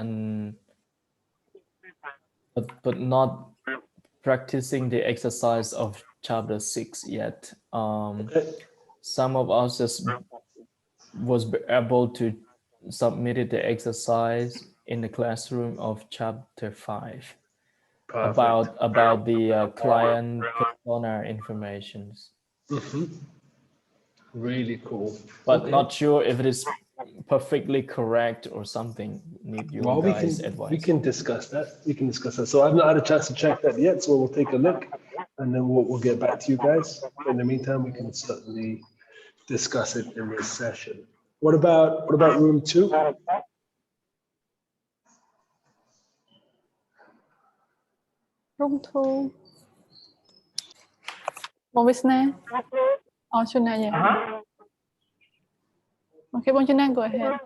and but not practicing the exercise of chapter 6 yet. Some of us just was able to submit the exercise in the classroom of chapter 5. Perfect. About the client persona informations. Really cool. But not sure if it is perfectly correct or something. Need your Well, guys' we advice. can discuss that. We can discuss that. So I've not had a chance to check that yet. So we'll take a look, and then we'll get back to you guys. In the meantime, we can certainly discuss it in this session. What about room 2? Room 2. Bong Visna. Oh, Chuna, yeah. Okay, Bong Chuna, go ahead.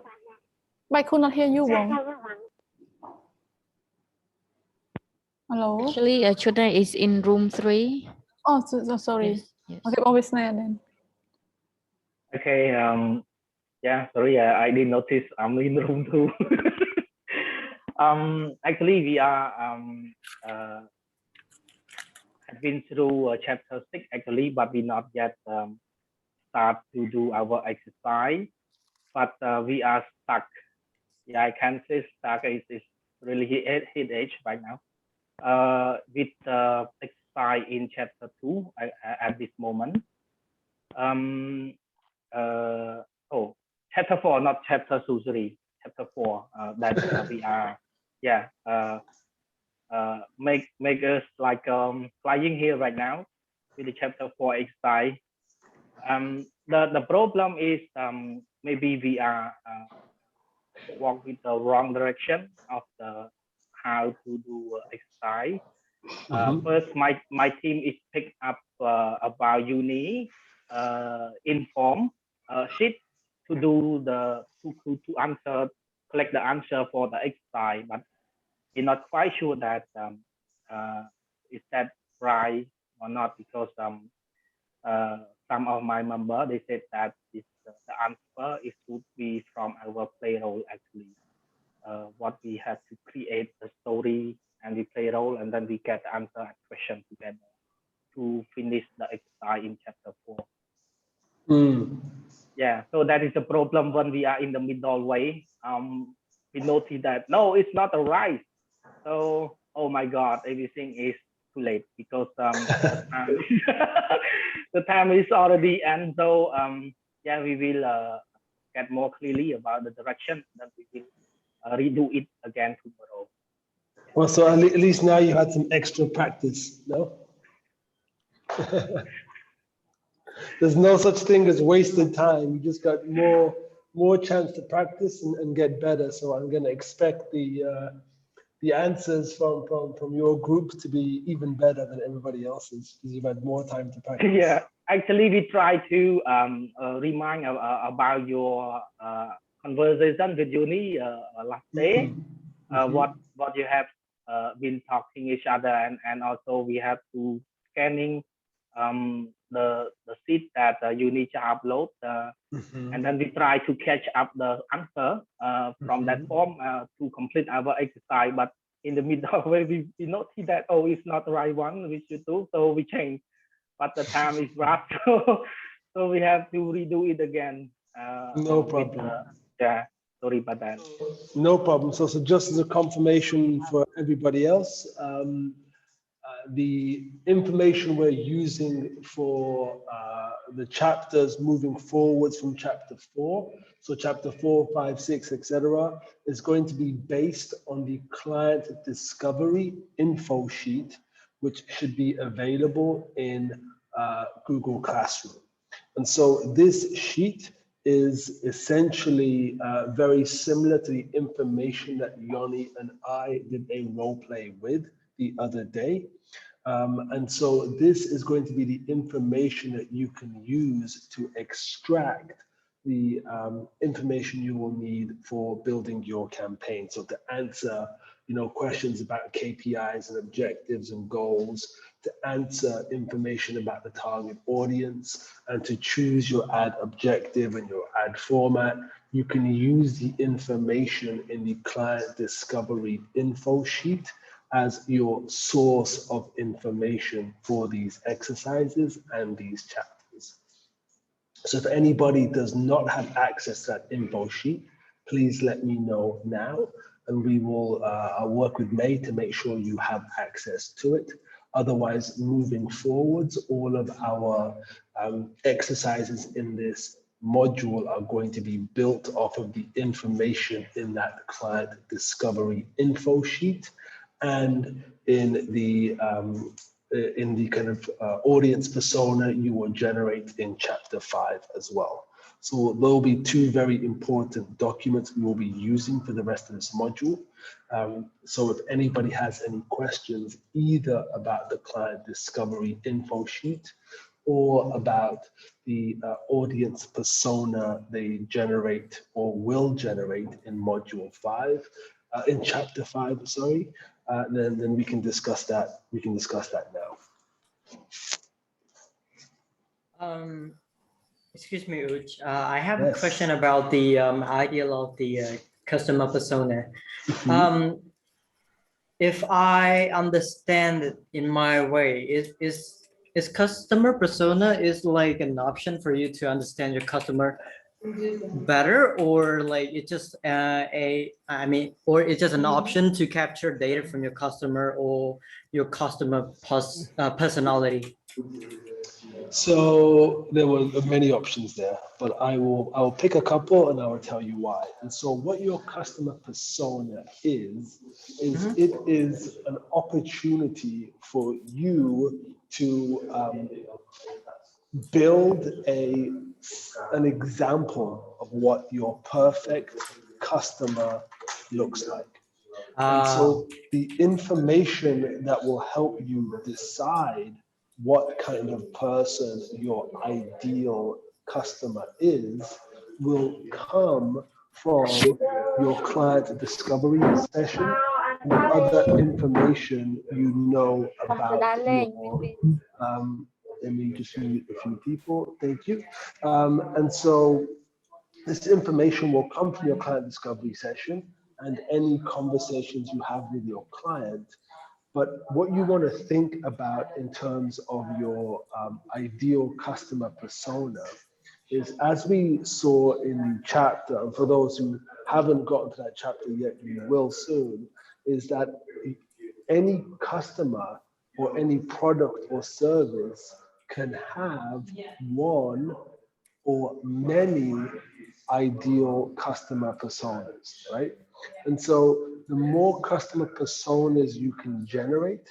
But I could not hear you, Bong. Hello? Actually, Chuna is in room 3. Oh, sorry. Yes, yes. Okay, Bong Visna then. Okay, yeah, sorry, I didn't notice I'm in room 2. Actually, we are have been through chapter 6 actually, but we not yet start to do our exercise. But we are stuck. Yeah, I can say stuck is really hit edge right now. With exercise in chapter 2 at this moment. Chapter 4, not chapter 2, sorry, chapter 4. That we are, yeah. Make us like flying here right now with the chapter 4 exercise. The problem is maybe we are walk with the wrong direction of the how to do exercise. First, my team is picked up about uni inform sheet to do the to answer, collect the answer for the exercise, but we're not quite sure that is that right or not, because some of my members, they said that the answer is would be from our play role actually. What we have to create a story and we play role, and then we get the answer and question together to finish the exercise in chapter 4. Yeah, so that is the problem when we are in the middle way. We notice that no, it's not a right. So oh my God, everything is too late because the time is already end. So yeah, we will get more clearly about the direction, then we will redo it again tomorrow. Well, so at least now you had some extra practice, no? There's no such thing as wasted time. You just got more chance to practice and get better. So I'm going to expect the answers from your group to be even better than everybody else's because you've had more time to practice. Yeah, actually, we try to remind about your conversation with Uni last day. What you have been talking each other, and also we have to scanning the sheet that you need to upload, and then we try to catch up the answer from that form to complete our exercise. But in the middle where we notice that oh, it's not the right one we should do, so we change. But the time is rough, so we have to redo it again. No problem. Yeah. Sorry about that. No problem. So just as a confirmation for everybody else, the information we're using for the chapters moving forwards from chapter 4, so chapter 4, 5, 6, etc., is going to be based on the client discovery info sheet, which should be available in Google Classroom. And so this sheet is essentially very similar to the information that Yoni and I did a role play with the other day. And so this is going to be the information that you can use to extract the information you will need for building your campaign. So to answer, questions about KPIs and objectives and goals, to answer information about the target audience, and to choose your ad objective and your ad format, you can use the information in the client discovery info sheet as your source of information for these exercises and these chapters. So if anybody does not have access to that info sheet, please let me know now, and we will I'll work with May to make sure you have access to it. Otherwise, moving forwards, all of our exercises in this module are going to be built off of the information in that client discovery info sheet and in the kind of audience persona you will generate in chapter 5 as well. So there'll be two very important documents we will be using for the rest of this module. So if anybody has any questions either about the client discovery info sheet or about the audience persona they generate or will generate in module 5, in chapter 5, sorry, then we can discuss that. We can discuss that now. Excuse me, Uj. I have a question about the ideal of the customer persona. If I understand it in my way, is customer persona is like an option for you to understand your customer better, or like it's just or it's just an option to capture data from your customer or your customer personality? So there were many options there, but I'll pick a couple and I will tell you why. And so what your customer persona is it is an opportunity for you to build an example of what your perfect customer looks like. And so the information that will help you decide what kind of person your ideal customer is will come from your client discovery session and other information you know about let me just mute a few people. Thank you. And so this information will come from your client discovery session and any conversations you have with your client. But what you want to think about in terms of your ideal customer persona is, as we saw in the chapter, and for those who haven't gotten to that chapter yet, you will soon, is that any customer or any product or service can have one or many ideal customer personas, right? And so the more customer personas you can generate,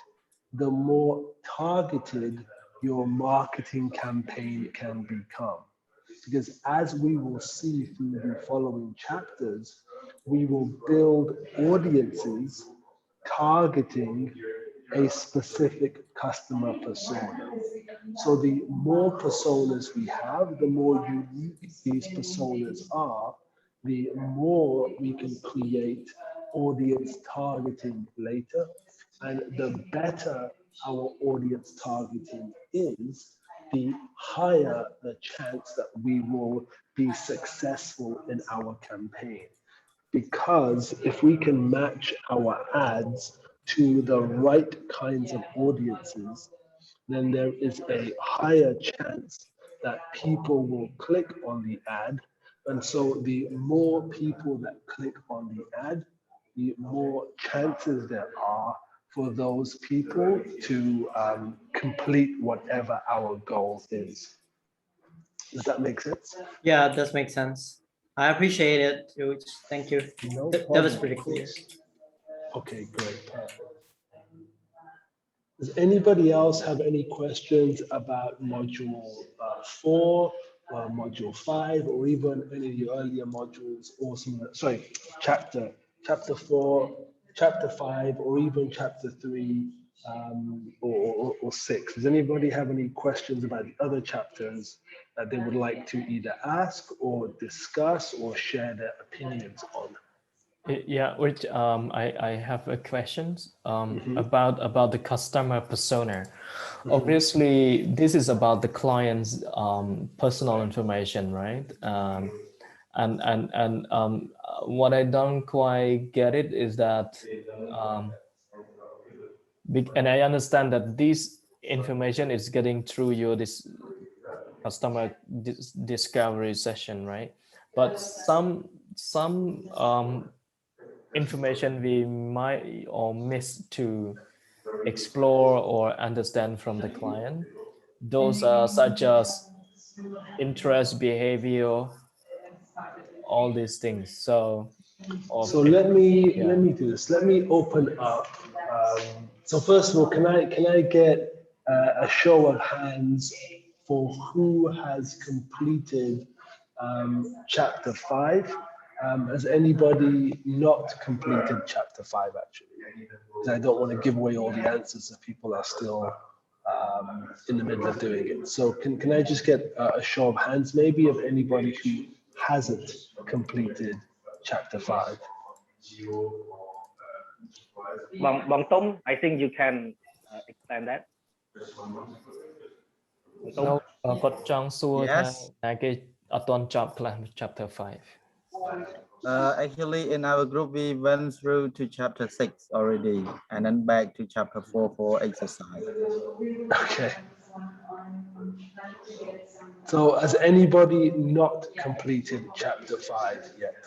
the more targeted your marketing campaign can become. Because as we will see through the following chapters, we will build audiences targeting a specific customer persona. So the more personas we have, the more unique these personas are, the more we can create audience targeting later. And the better our audience targeting is, the higher the chance that we will be successful in our campaign. Because if we can match our ads to the right kinds of audiences, then there is a higher chance that people will click on the ad. And so the more people that click on the ad, the more chances there are for those people to complete whatever our goal is. Does that make sense? Yeah, it does make sense. I appreciate it. Thank you. No That was pretty clear. Okay, great, perfect. Does anybody else have any questions about module 4, or module 5, or even any of the earlier modules, or chapter 4, chapter 5, or even chapter 3, or 6. Does anybody have any questions about the other chapters that they would like to either ask or discuss or share their opinions on? Yeah, which I have a questions Mhm. about the customer persona. Obviously, this is about the client's personal information, right? And what I don't quite get it is that, and I understand that this information is getting through your this customer discovery session, right? But some information we might or miss to explore or understand from the client. Those are such as interest, behavior, all these things. So, So let me yeah. do this. Let me open up. So first of all, can I get a show of hands for who has completed chapter 5? Has anybody not completed chapter 5 actually? Because I don't want to give away all the answers if people are still in the middle of doing it. So can I just get a show of hands maybe of anybody who hasn't completed chapter 5? Bang Tung, I think you can explain that. No, គាត់ចង់សួរថា Yes. គេអត់ទាន់ចប់ខ្លះ chapter 5. Actually, in our group, we went through to chapter 6 already, and then back to chapter 4 for exercise. Okay. So has anybody not completed chapter 5 yet?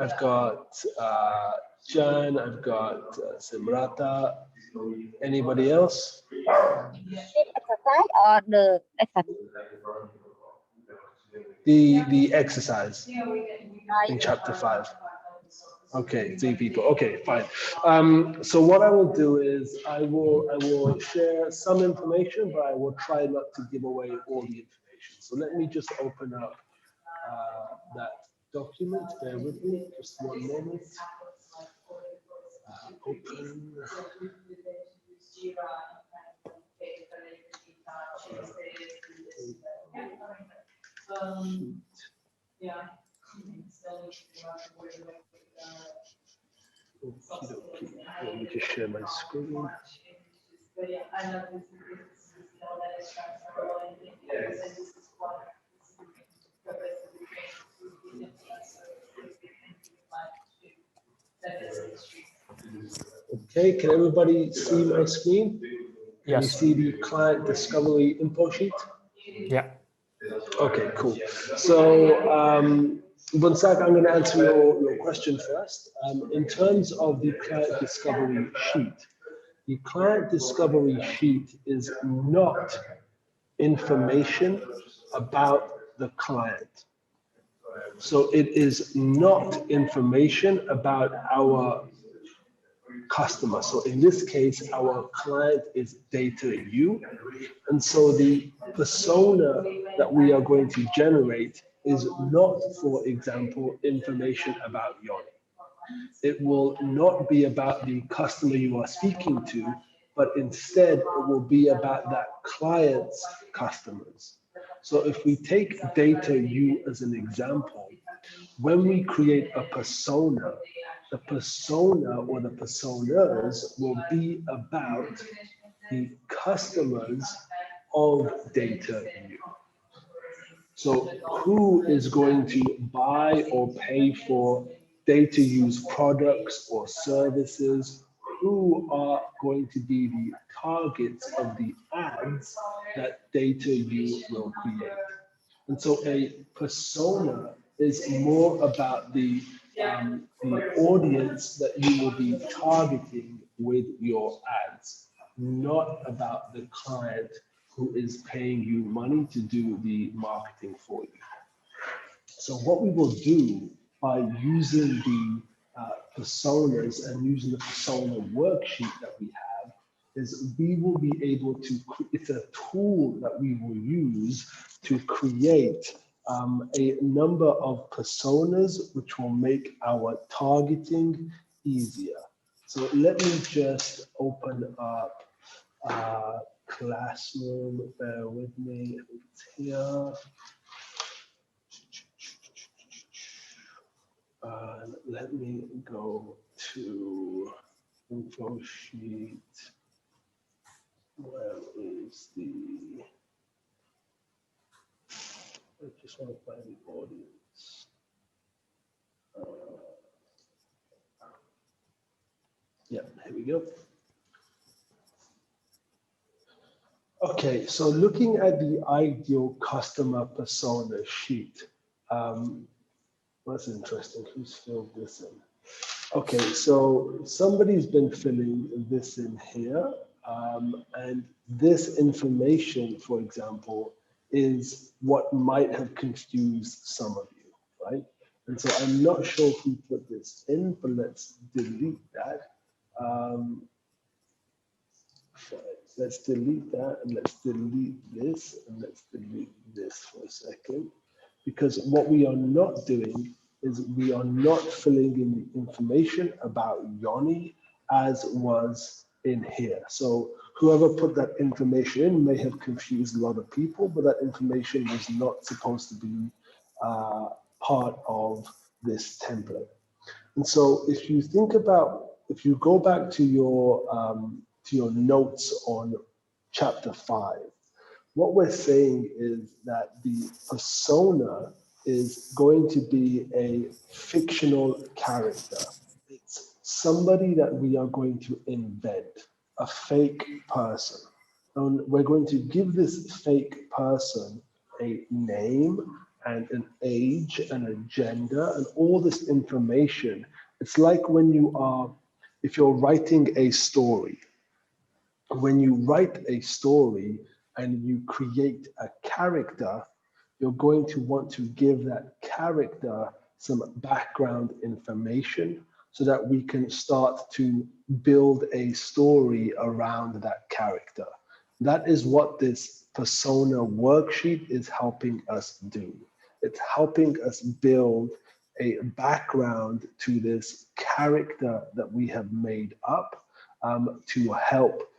I've got Jan, I've got Simrata. Anybody else? Exercise or the exercise? The exercise in chapter 5. Okay, 3 people. Okay, fine. So what I will do is I will share some information, but I will try not to give away all the information. So let me just open up that document. Bear with me, just one moment. Open. Okey-dokey. Let me just share my screen. Okay, can everybody see my screen? Can you Yes. see the client discovery info sheet? Yeah. Okay, cool. So, Bonsak, I'm going to answer your question first. In terms of the client discovery sheet, the client discovery sheet is not information about the client. So it is not information about our customer. So in this case, our client is data U. And so the persona that we are going to generate is not, for example, information about Yoni. It will not be about the customer you are speaking to, but instead it will be about that client's customers. So if we take data U as an example, when we create a persona, the persona or the personas will be about the customers of data U. So who is going to buy or pay for data use products or services? Who are going to be the targets of the ads that data U will create? And so a persona is more about the audience that you will be targeting with your ads, not about the client who is paying you money to do the marketing for you. So what we will do by using the personas and using the persona worksheet that we have is we will be able to, it's a tool that we will use to create a number of personas which will make our targeting easier. So let me just open up Classroom. Bear with me. It's here. Let me go to info sheet. Where is the? I just want to find the audience. Yeah, here we go. Okay, so looking at the ideal customer persona sheet, that's interesting. Who's filled this in? Okay, so somebody's been filling this in here, and this information, for example, is what might have confused some of you, right? And so I'm not sure who put this in, but let's delete that. Fine. Let's delete that, and let's delete this, and let's delete this for a second. Because what we are not doing is we are not filling in the information about Yoni as was in here. So whoever put that information in may have confused a lot of people, but that information was not supposed to be part of this template. And so if you think about, if you go back to your notes on chapter 5, what we're saying is that the persona is going to be a fictional character. It's somebody that we are going to invent, a fake person. And we're going to give this fake person a name and an age and a gender and all this information. It's like when you are, if you're writing a story, when you write a story and you create a character, you're going to want to give that character some background information so that we can start to build a story around that character. That is what this persona worksheet is helping us do. It's helping us build a background to this character that we have made up to help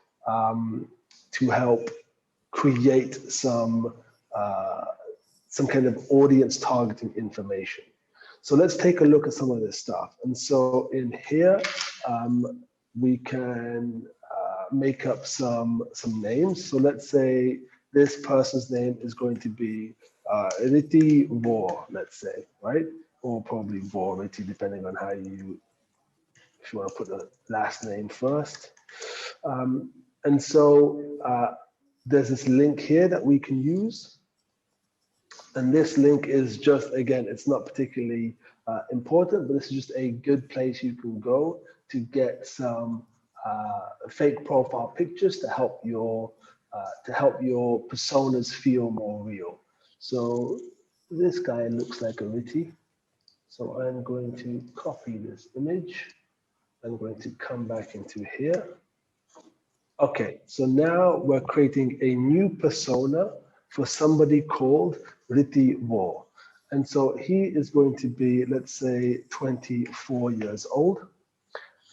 create some kind of audience targeting information. So let's take a look at some of this stuff. And so in here, we can make up some names. So let's say this person's name is going to be Riti Vor, let's say, right? Or probably Vor Riti, depending on how you, if you want to put the last name first. And so there's this link here that we can use. And this link is just, again, it's not particularly important, but this is just a good place you can go to get some fake profile pictures to help your personas feel more real. So this guy looks like a Riti. So I'm going to copy this image. I'm going to come back into here. Okay, so now we're creating a new persona for somebody called Riti Vor. And so he is going to be, let's say, 24 years old.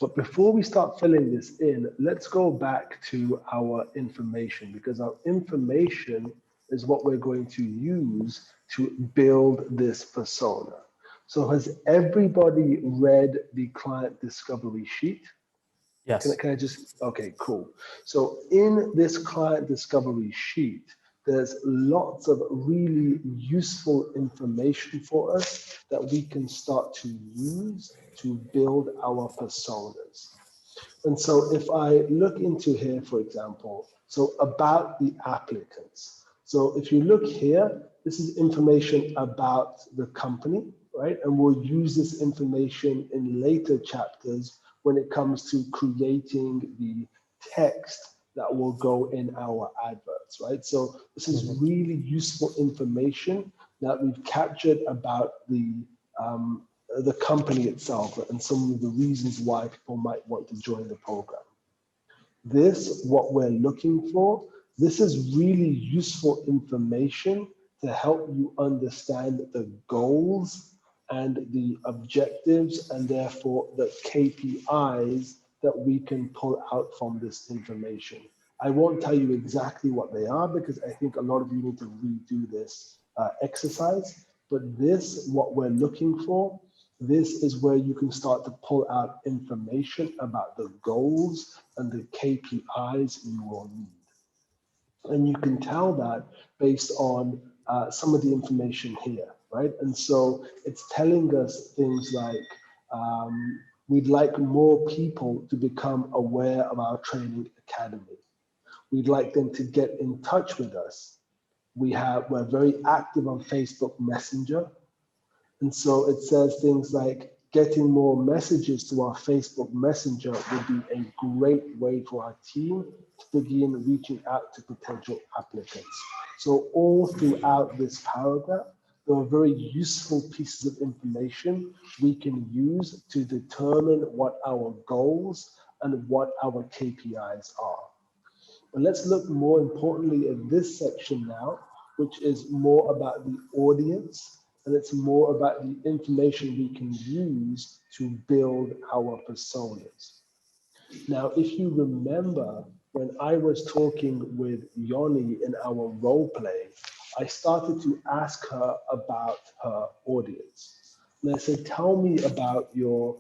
But before we start filling this in, let's go back to our information, because our information is what we're going to use to build this persona. So has everybody read the client discovery sheet? Yes. Can I just, okay, cool. So in this client discovery sheet, there's lots of really useful information for us that we can start to use to build our personas. And so if I look into here, for example, so about the applicants. So if you look here, this is information about the company, right? And we'll use this information in later chapters when it comes to creating the text that will go in our adverts, right? So this is really useful information that we've captured about the company itself and some of the reasons why people might want to join the program. This, what we're looking for, this is really useful information to help you understand the goals and the objectives and therefore the KPIs that we can pull out from this information. I won't tell you exactly what they are because I think a lot of you need to redo this exercise, but this, what we're looking for, this is where you can start to pull out information about the goals and the KPIs you will need. And you can tell that based on some of the information here, right? And so it's telling us things like, we'd like more people to become aware of our training academy. We'd like them to get in touch with us. We're very active on Facebook Messenger. And so it says things like getting more messages to our Facebook Messenger would be a great way for our team to begin reaching out to potential applicants. So all throughout this paragraph, there are very useful pieces of information we can use to determine what our goals and what our KPIs are. But let's look more importantly at this section now, which is more about the audience, and it's more about the information we can use to build our personas. Now, if you remember, when I was talking with Yoni in our role play, I started to ask her about her audience. And I said, tell me about your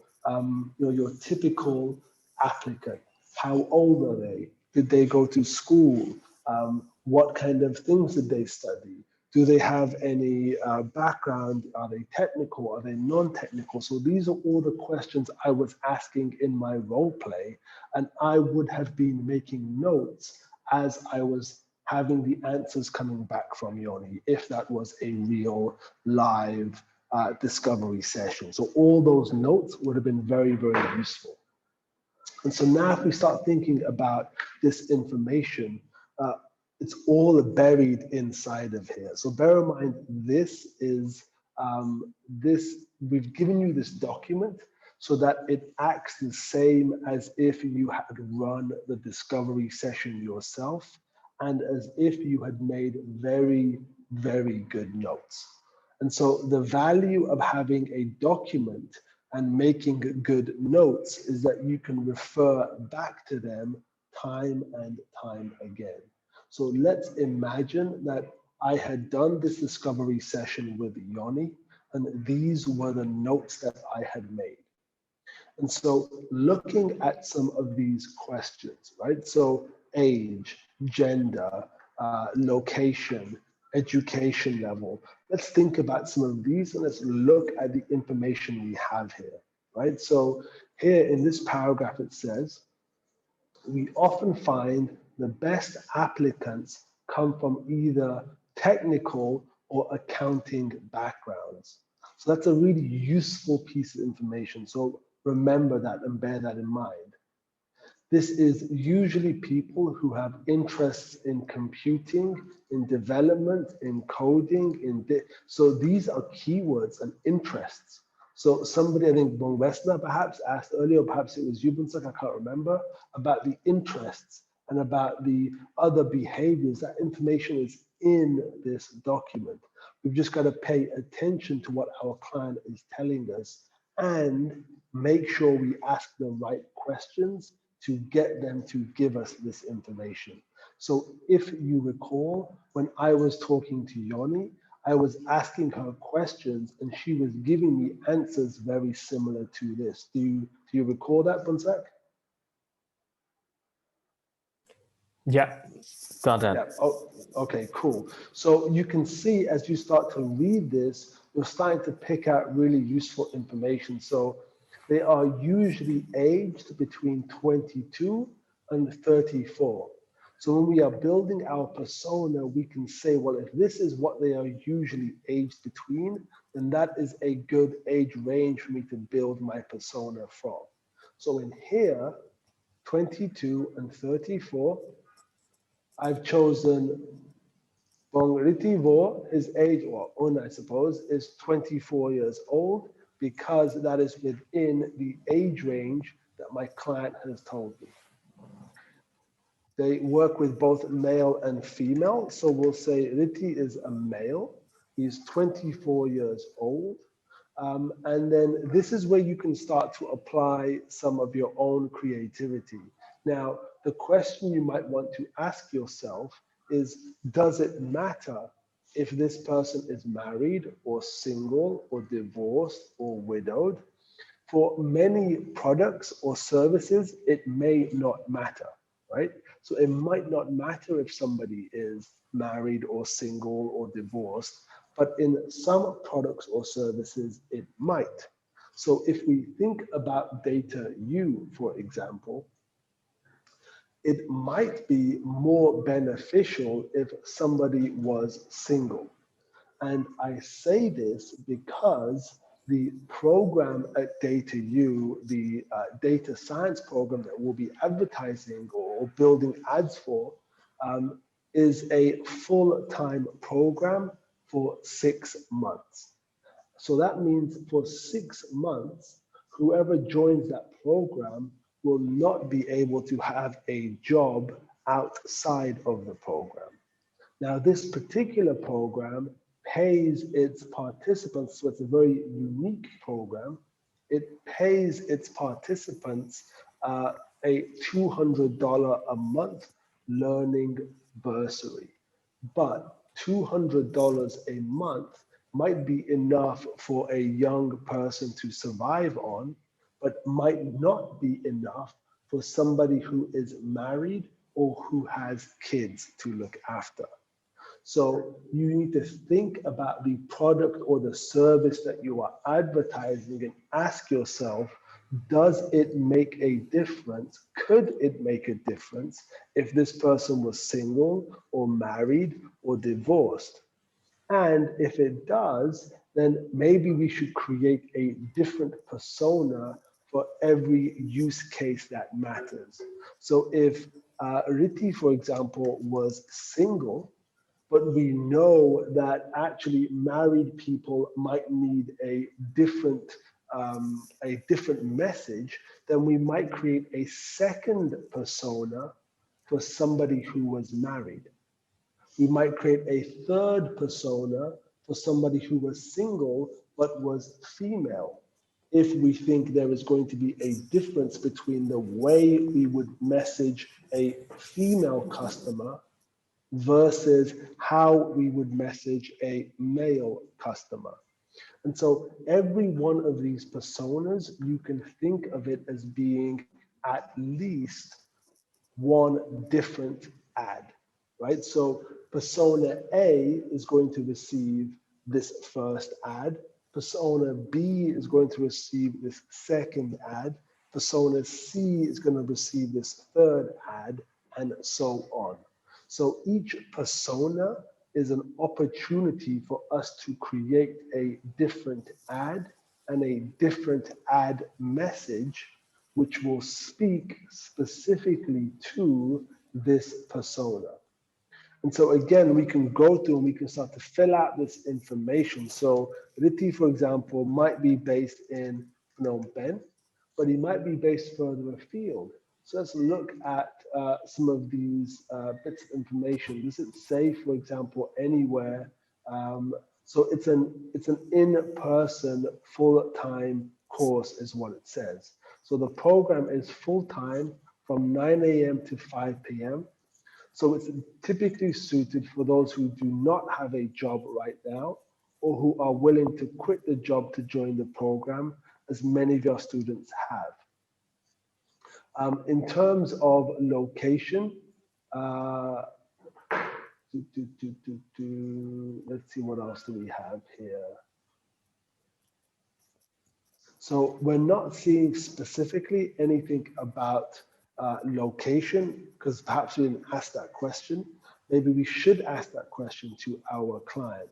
typical applicant. How old are they? Did they go to school? What kind of things did they study? Do they have any background? Are they technical? Are they non-technical? So these are all the questions I was asking in my role play, and I would have been making notes as I was having the answers coming back from Yoni, if that was a real live discovery session. So all those notes would have been very, very useful. And so now if we start thinking about this information, it's all buried inside of here. So bear in mind, this is, we've given you this document so that it acts the same as if you had run the discovery session yourself and as if you had made very, very good notes. And so the value of having a document and making good notes is that you can refer back to them time and time again. So let's imagine that I had done this discovery session with Yoni, and these were the notes that I had made. And so looking at some of these questions, right? So age, gender, location, education level. Let's think about some of these and let's look at the information we have here, right? So here in this paragraph, it says, we often find the best applicants come from either technical or accounting backgrounds. So that's a really useful piece of information. So remember that and bear that in mind. This is usually people who have interests in computing, in development, in coding, so these are keywords and interests. So somebody, I think Bong Westner perhaps asked earlier, or perhaps it was you, Bunsak, I can't remember, about the interests and about the other behaviors. That information is in this document. We've just got to pay attention to what our client is telling us and make sure we ask the right questions to get them to give us this information. So if you recall, when I was talking to Yoni, I was asking her questions and she was giving me answers very similar to this. Do you recall that, Bunsak? Yeah, got that. Yeah. Oh, okay, cool. So you can see as you start to read this, you're starting to pick out really useful information. So they are usually aged between 22 and 34. So when we are building our persona, we can say, well, if this is what they are usually aged between, then that is a good age range for me to build my persona from. So in here, 22 and 34, I've chosen Bong Ritivo, his age, or Un, I suppose, is 24 years old, because that is within the age range that my client has told me. They work with both male and female. So we'll say Riti is a male. He's 24 years old. And then this is where you can start to apply some of your own creativity. Now, the question you might want to ask yourself is, does it matter if this person is married or single or divorced or widowed? For many products or services, it may not matter, right? So it might not matter if somebody is married or single or divorced, but in some products or services, it might. So if we think about data U, for example, it might be more beneficial if somebody was single. And I say this because the program at DataU, the data science program that we'll be advertising or building ads for, is a full-time program for 6 months. So that means for 6 months, whoever joins that program will not be able to have a job outside of the program. Now, this particular program pays its participants, so it's a very unique program. It pays its participants a $200 a month learning bursary. But $200 a month might be enough for a young person to survive on, but might not be enough for somebody who is married or who has kids to look after. So you need to think about the product or the service that you are advertising and ask yourself, does it make a difference? Could it make a difference if this person was single or married or divorced? And if it does, then maybe we should create a different persona for every use case that matters. So if Riti, for example, was single, but we know that actually married people might need a different message, then we might create a second persona for somebody who was married. We might create a third persona for somebody who was single but was female. If we think there is going to be a difference between the way we would message a female customer versus how we would message a male customer. And so every one of these personas, you can think of it as being at least one different ad, right? So persona A is going to receive this first ad. Persona B is going to receive this second ad. Persona C is going to receive this third ad, and so on. So each persona is an opportunity for us to create a different ad and a different ad message, which will speak specifically to this persona. And so again, we can go through and we can start to fill out this information. So Riti, for example, might be based in Phnom Penh, but he might be based further afield. So let's look at some of these bits of information. Does it say, for example, anywhere? So it's an in-person full-time course is what it says. So the program is full-time from 9 a.m. to 5 p.m. So it's typically suited for those who do not have a job right now or who are willing to quit the job to join the program, as many of your students have. In terms of location, let's see, what else do we have here? So we're not seeing specifically anything about location, because perhaps we didn't ask that question. Maybe we should ask that question to our client.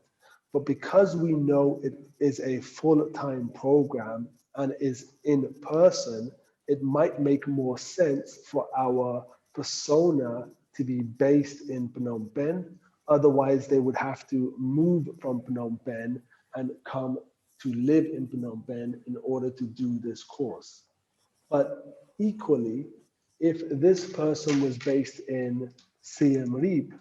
But because we know it is a full-time program and is in person, it might make more sense for our persona to be based in Phnom Penh. Otherwise, they would have to move from Phnom Penh and come to live in Phnom Penh in order to do this course. But equally, if this person was based in Siem Reap,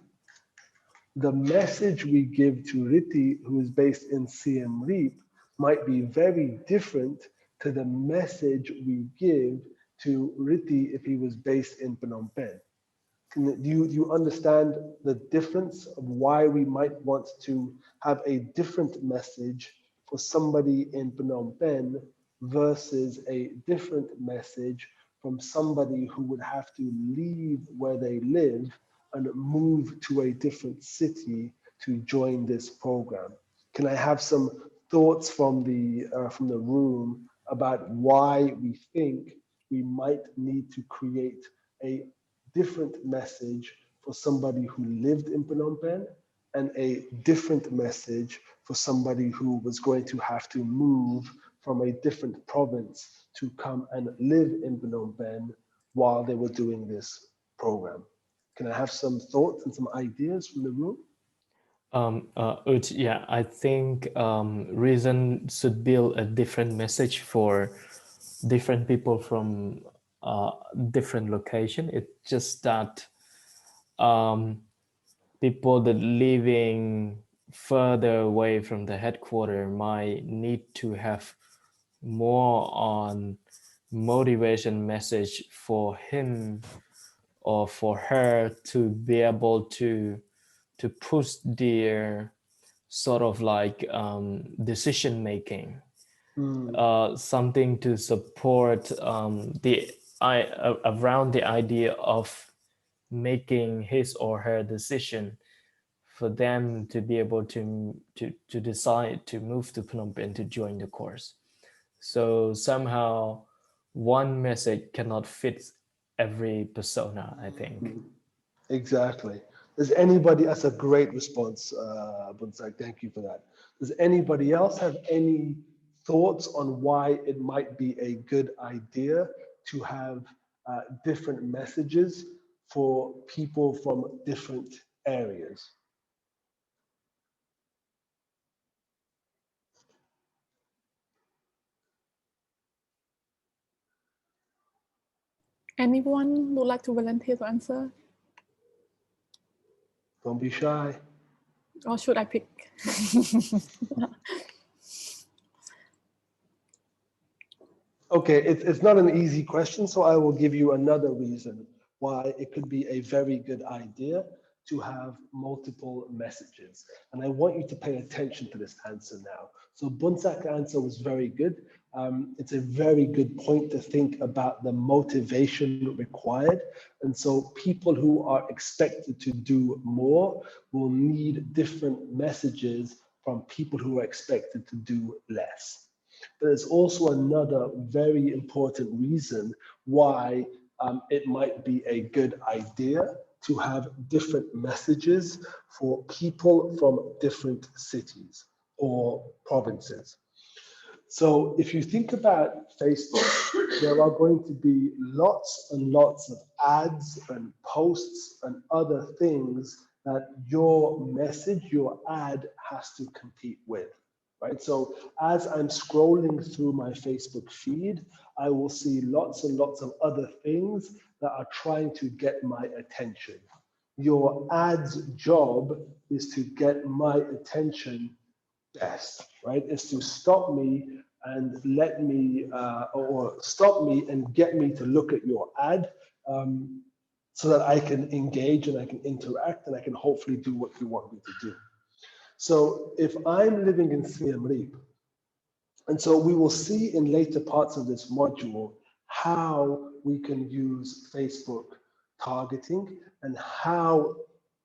the message we give to Riti, who is based in Siem Reap, might be very different to the message we give to Riti if he was based in Phnom Penh. Do you understand the difference of why we might want to have a different message for somebody in Phnom Penh versus a different message from somebody who would have to leave where they live and move to a different city to join this program? Can I have some thoughts from the room about why we think we might need to create a different message for somebody who lived in Phnom Penh and a different message for somebody who was going to have to move from a different province to come and live in Phnom Penh while they were doing this program? Can I have some thoughts and some ideas from the room? Yeah, I think reason should build a different message for different people from different location. It's just that people that living further away from the headquarters might need to have more on motivation message for him or for her to be able to push their sort of like decision making, something to support around the idea of making his or her decision for them to be able to decide to move to Phnom Penh to join the course. So somehow one message cannot fit every persona, I think. Exactly. Does anybody, that's a great response, Bunsak, thank you for that. Does anybody else have any thoughts on why it might be a good idea to have different messages for people from different areas? Anyone would like to volunteer to answer? Don't be shy. Or should I pick? Okay, it's not an easy question, so I will give you another reason why it could be a very good idea to have multiple messages. And I want you to pay attention to this answer now. So Bunsak's answer was very good. It's a very good point to think about the motivation required. And so people who are expected to do more will need different messages from people who are expected to do less. But there's also another very important reason why it might be a good idea to have different messages for people from different cities or provinces. So if you think about Facebook, there are going to be lots and lots of ads and posts and other things that your message, your ad has to compete with. Right? So as I'm scrolling through my Facebook feed, I will see lots and lots of other things that are trying to get my attention. Your ad's job is to get my attention best, right? Is to stop me and let me, or stop me and get me to look at your ad so that I can engage and I can interact and I can hopefully do what you want me to do. So if I'm living in Siem Reap, and so we will see in later parts of this module how we can use Facebook targeting and how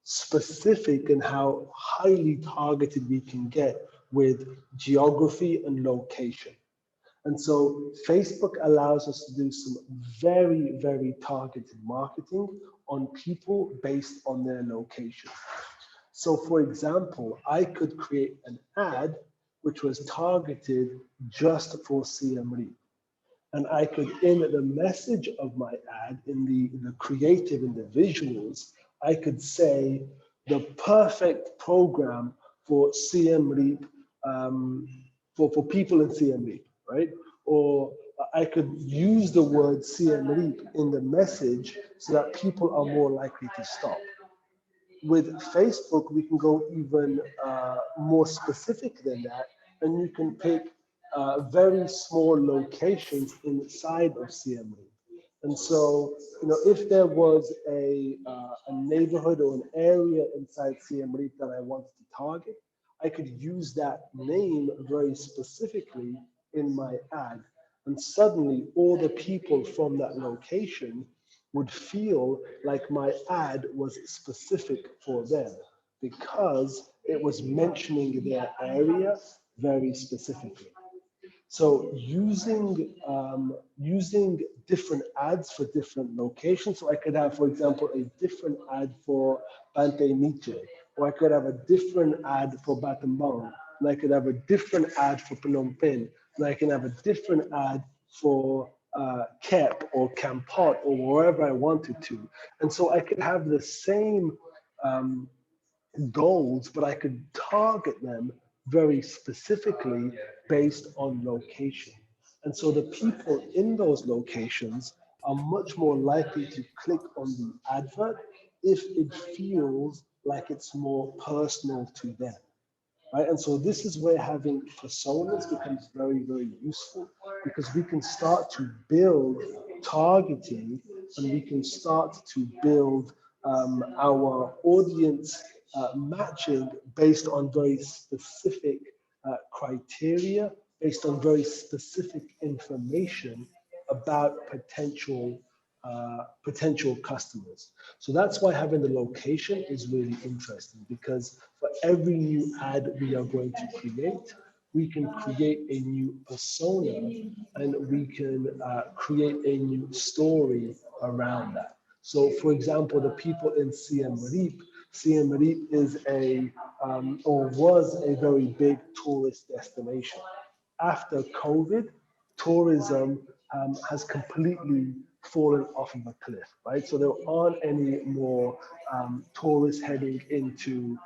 specific and how highly targeted we can get with geography and location. And so Facebook allows us to do some very, very targeted marketing on people based on their location. So for example, I could create an ad which was targeted just for Siem Reap. And I could, in the message of my ad, in the creative, in the visuals, I could say the perfect program for Siem Reap, for people in Siem Reap, right? Or I could use the word Siem Reap in the message so that people are more likely to stop. With Facebook, we can go even more specific than that, and you can pick very small locations inside of Siem Reap. And so, if there was a neighborhood or an area inside Siem Reap that I wanted to target, I could use that name very specifically in my ad. And suddenly all the people from that location would feel like my ad was specific for them because it was mentioning their area very specifically. So using different ads for different locations. So I could have, for example, a different ad for Bante Niche, or I could have a different ad for Battambang, and I could have a different ad for Phnom Penh, and I can have a different ad for Kep or Kampot or wherever I wanted to. And so I could have the same goals, but I could target them very specifically based on location. And so the people in those locations are much more likely to click on the advert if it feels like it's more personal to them. Right? And so this is where having personas becomes very, very useful, because we can start to build targeting and we can start to build our audience matching based on very specific criteria, based on very specific information about potential customers. So that's why having the location is really interesting, because for every new ad we are going to create, we can create a new persona and we can create a new story around that. So for example, the people in Siem Reap is or was a very big tourist destination. After COVID, tourism has completely fallen off of a cliff, right? So there aren't any more tourists heading into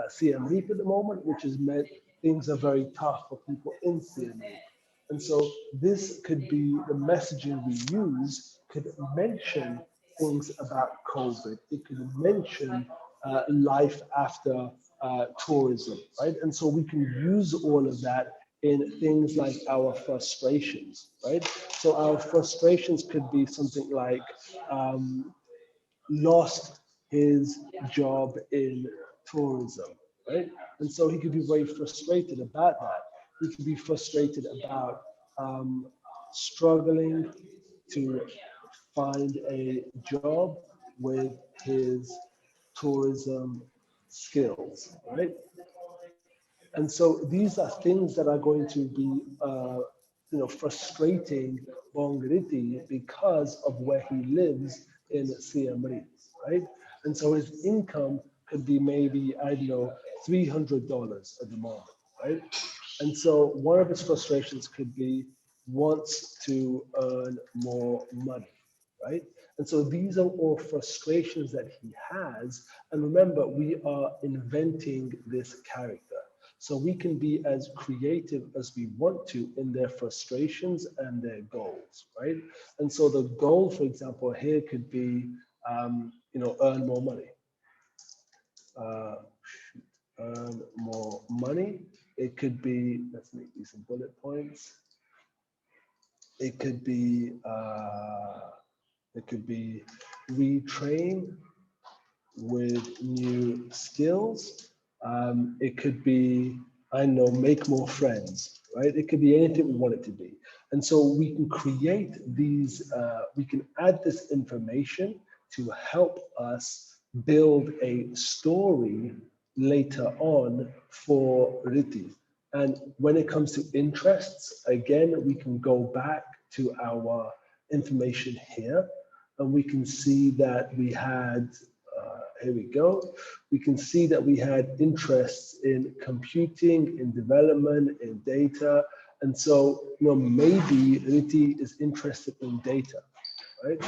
Siem Reap at the moment, which has meant things are very tough for people in Siem Reap. And so this could be the messaging we use could mention things about COVID. It could mention life after tourism, right? And so we can use all of that in things like our frustrations, right? So our frustrations could be something like lost his job in tourism, right? And so he could be very frustrated about that. He could be frustrated about struggling to find a job with his tourism skills, right? And so these are things that are going to be, frustrating Bongriti because of where he lives in Siem Reap, right? And so his income could be maybe, I don't know, $300 at the moment, right? And so one of his frustrations could be wants to earn more money, right? And so these are all frustrations that he has. And remember, we are inventing this character. So we can be as creative as we want to in their frustrations and their goals, right? And so the goal, for example, here could be, earn more money. Earn more money. It could be, let's make these some bullet points. It could be retrain with new skills. It could be, I know, make more friends, right? It could be anything we want it to be. And so we can create these, we can add this information to help us build a story later on for Riti. And when it comes to interests, again, we can go back to our information here and we can see that we had, here we go. We can see that we had interests in computing, in development, in data. And so, maybe Riti is interested in data, right?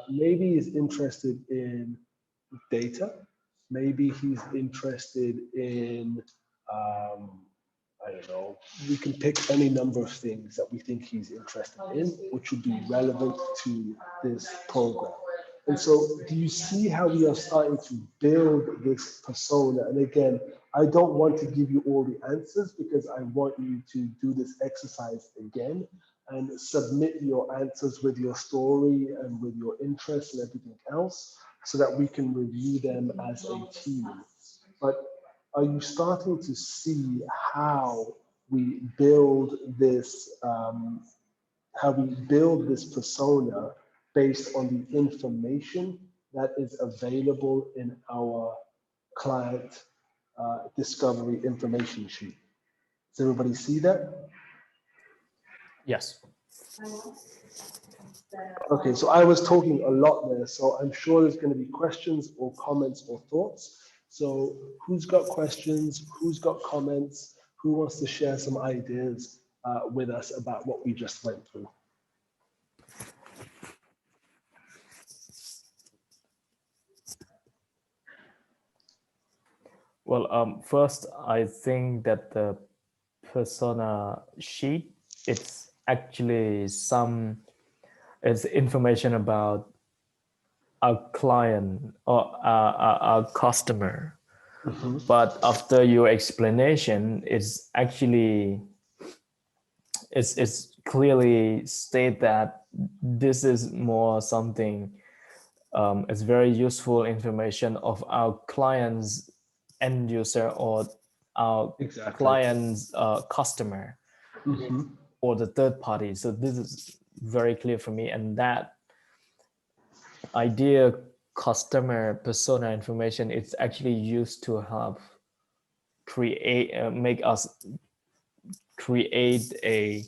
Maybe he's interested in data. Maybe he's interested in, I don't know, we can pick any number of things that we think he's interested in, which would be relevant to this program. And so do you see how we are starting to build this persona? And again, I don't want to give you all the answers because I want you to do this exercise again and submit your answers with your story and with your interests and everything else so that we can review them as a team. But are you starting to see how we build this persona based on the information that is available in our client discovery information sheet? Does everybody see that? Yes. Okay, so I was talking a lot there, so I'm sure there's going to be questions or comments or thoughts. So who's got questions? Who's got comments? Who wants to share some ideas with us about what we just went through? Well, first, I think that the persona sheet, it's actually it's information about our client or our customer. But after your explanation, it's clearly state that this is more something, it's very useful information of our clients end user or our client's customer or the third party. So this is very clear for me, and that idea customer persona information, it's actually used to help make us create a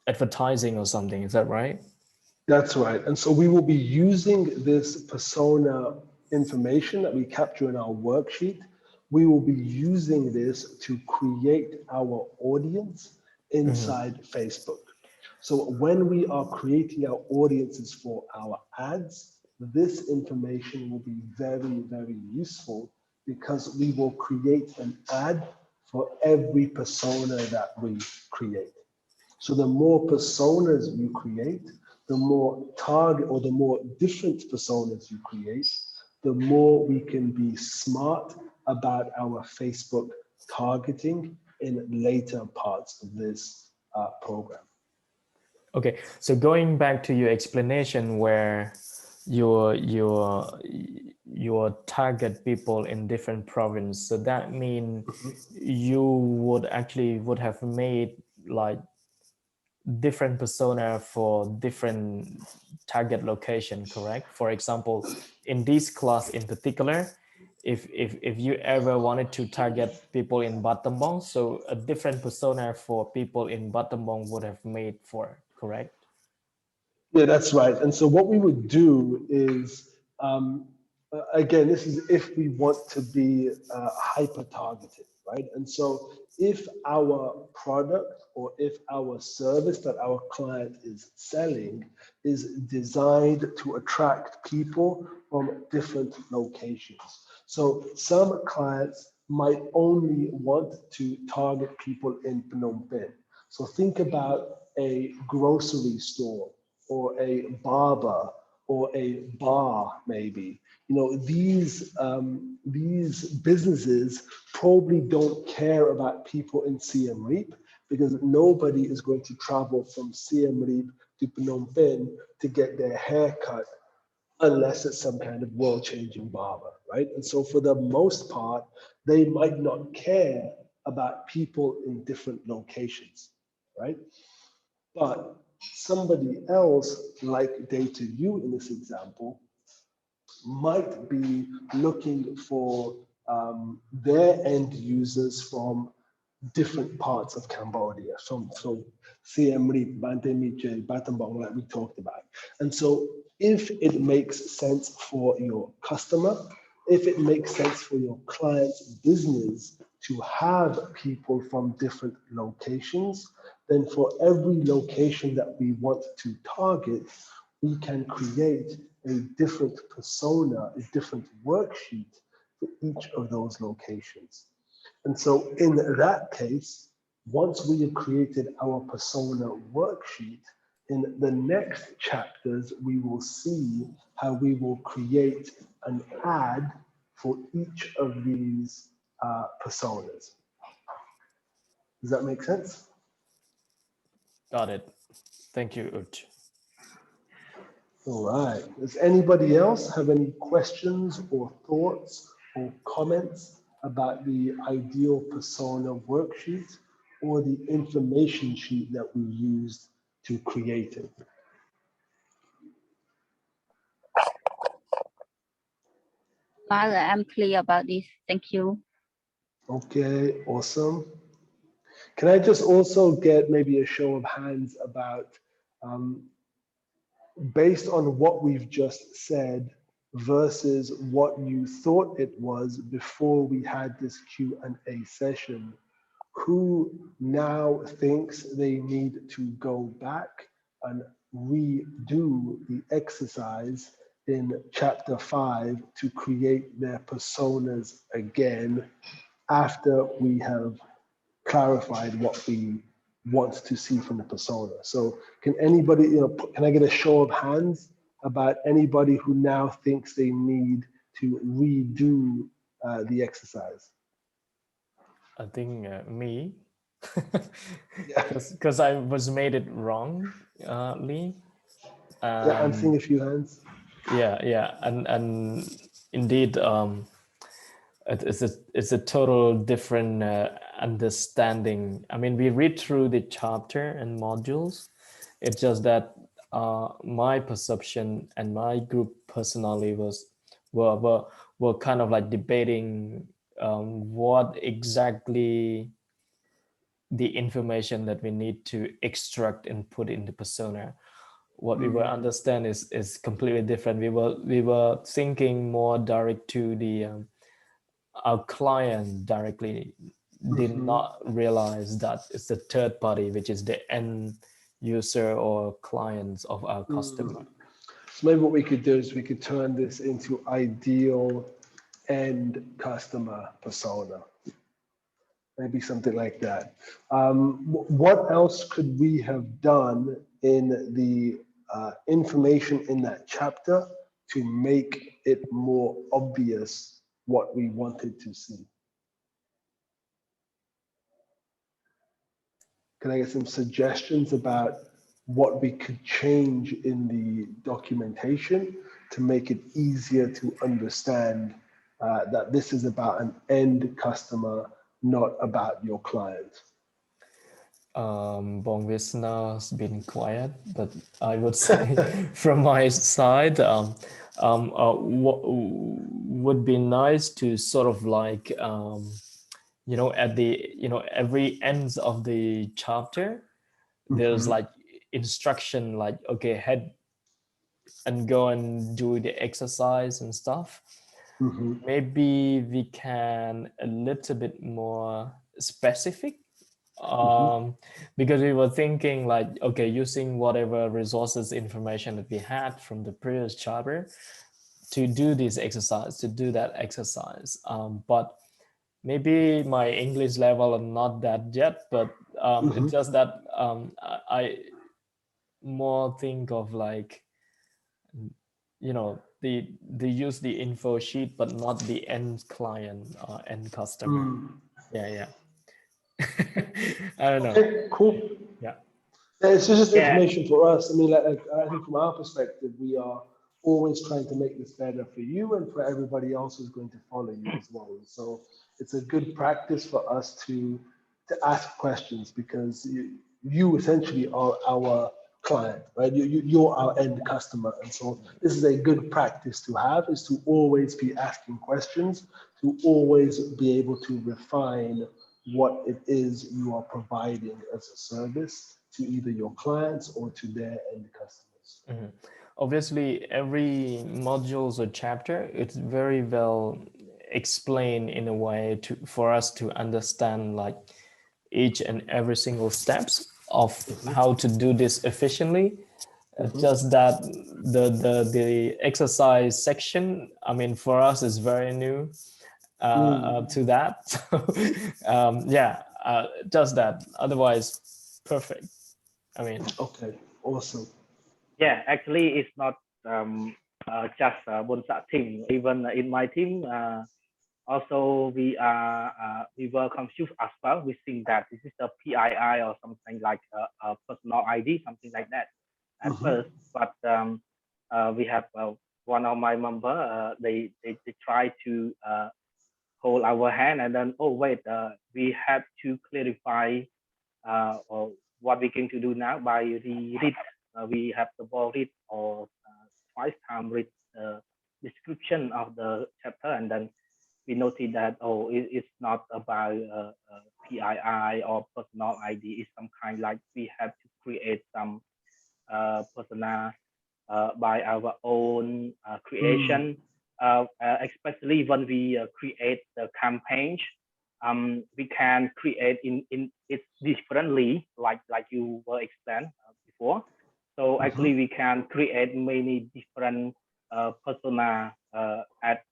advertising or something. Is that right? That's right. And so we will be using this persona information that we capture in our worksheet. We will be using this to create our audience inside Facebook. So when we are creating our audiences for our ads, this information will be very, very useful because we will create an ad for every persona that we create. So the more personas you create, the more target or the more different personas you create, the more we can be smart about our Facebook targeting in later parts of this program. Okay, so going back to your explanation where your target people in different province, so that means you would have made like different persona for different target location, correct? For example, in this class in particular, if you ever wanted to target people in Battambang, so a different persona for people in Battambang would have made for, correct? Yeah, that's right. And so what we would do is, again, this is if we want to be hyper targeted, right? And so if our product or if our service that our client is selling is designed to attract people from different locations. So some clients might only want to target people in Phnom Penh. So think about a grocery store or a barber or a bar, maybe. You know, these businesses probably don't care about people in Siem Reap because nobody is going to travel from Siem Reap to Phnom Penh to get their hair cut unless it's some kind of world-changing barber, right? And so for the most part, they might not care about people in different locations, right? But somebody else, like Data-U in this example, might be looking for their end users from different parts of Cambodia, from Siem Reap, Banteay Meechai, Battambang, like we talked about. And so if it makes sense for your customer, if it makes sense for your client's business to have people from different locations, then for every location that we want to target, we can create a different persona, a different worksheet for each of those locations. And so in that case, once we have created our persona worksheet, in the next chapters, we will see how we will create an ad for each of these personas. Does that make sense? Got it. Thank you, Uch. All right. Does anybody else have any questions or thoughts or comments about the ideal persona worksheet or the information sheet that we used to create it? Father, I'm clear about this. Thank you. Okay, awesome. Can I just also get maybe a show of hands about, based on what we've just said versus what you thought it was before we had this Q&A session, who now thinks they need to go back and redo the exercise in chapter 5 to create their personas again after we have clarified what we want to see from the persona? So can anybody, can I get a show of hands about anybody who now thinks they need to redo the exercise? I think me, Yeah. because I was made it wrong, Lee. Yeah, I'm seeing a few hands. Yeah, and indeed, it's a total different understanding. I mean, we read through the chapter and modules. It's just that my perception and my group personally were kind of like debating what exactly the information that we need to extract and put in the persona. What we will understand is completely different. We were thinking more direct to the our client directly, did not realize that it's the third party, which is the end user or clients of our customer. So maybe what we could do is we could turn this into ideal end customer persona. Maybe something like that. What else could we have done in the information in that chapter to make it more obvious what we wanted to see? Can I get some suggestions about what we could change in the documentation to make it easier to understand that this is about an end customer, not about your client? Bong Visna's been quiet, but I would say from my side, what would be nice to sort of like, at the, every ends of the chapter, there's like instruction, like, okay, head and go and do the exercise and stuff. Maybe we can a little bit more specific, because we were thinking like, okay, using whatever resources, information that we had from the previous chapter to do this exercise, to do that exercise. But maybe my English level are not that yet, but it's just that I more think of like, the use the info sheet, but not the end client or end customer. Yeah. I don't know. Okay, cool. Yeah. It's just information for us. I mean, like, I think from our perspective, we are always trying to make this better for you and for everybody else who's going to follow you as well. So it's a good practice for us to ask questions, because you essentially are our client, right? You're our end customer. And so this is a good practice to have, is to always be asking questions, to always be able to refine what it is you are providing as a service to either your clients or to their end customers. Obviously, every modules or chapter, it's very well explained in a way for us to understand like each and every single steps of how to do this efficiently. Just that the exercise section, I mean, for us is very new to that. So, just that. Otherwise, perfect. I mean, Okay, awesome. Yeah, actually, it's not just Bonsa team. Even in my team, also we were confused as well. We think that this is a PII or something like a personal ID, something like that at first. But we have one of my member. They try to hold our hand, and then oh wait, we have to clarify or what we're going to do now by read. We have the ball read or twice time read the description of the chapter, and then we noted that oh it's not about PII or personal ID. It's some kind like we have to create some persona by our own creation, especially when we create the campaigns. We can create in it differently, like you were explained before. So actually, we can create many different persona at